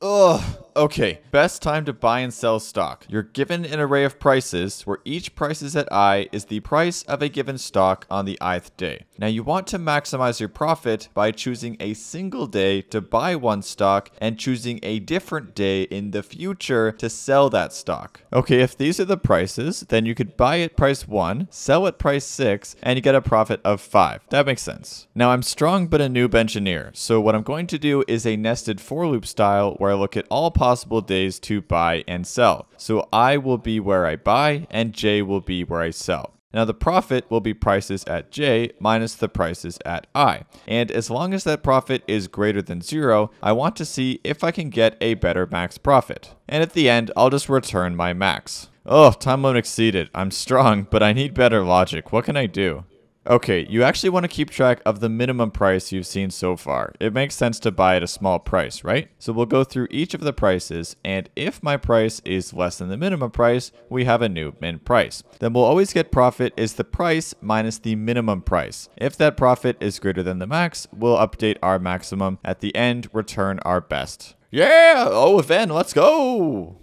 Ugh. Okay, best time to buy and sell stock. You're given an array of prices where each price is at I is the price of a given stock on the ith day. Now you want to maximize your profit by choosing a single day to buy one stock and choosing a different day in the future to sell that stock. Okay, if these are the prices, then you could buy at price 1, sell at price 6, and you get a profit of 5. That makes sense. Now I'm strong but a noob engineer, so what I'm going to do is a nested for loop style where I look at all possible days to buy and sell. So I will be where I buy and J will be where I sell. Now the profit will be prices at J minus the prices at I. And as long as that profit is greater than 0, I want to see if I can get a better max profit. And at the end, I'll just return my max. Oh, time limit exceeded. I'm strong, but I need better logic. What can I do? Okay, you actually want to keep track of the minimum price you've seen so far. It makes sense to buy at a small price, right? So we'll go through each of the prices, and if my price is less than the minimum price, we have a new min price. Then we'll always get profit is the price minus the minimum price. If that profit is greater than the max, we'll update our maximum. At the end, return our best. Yeah! Oh, then let's go!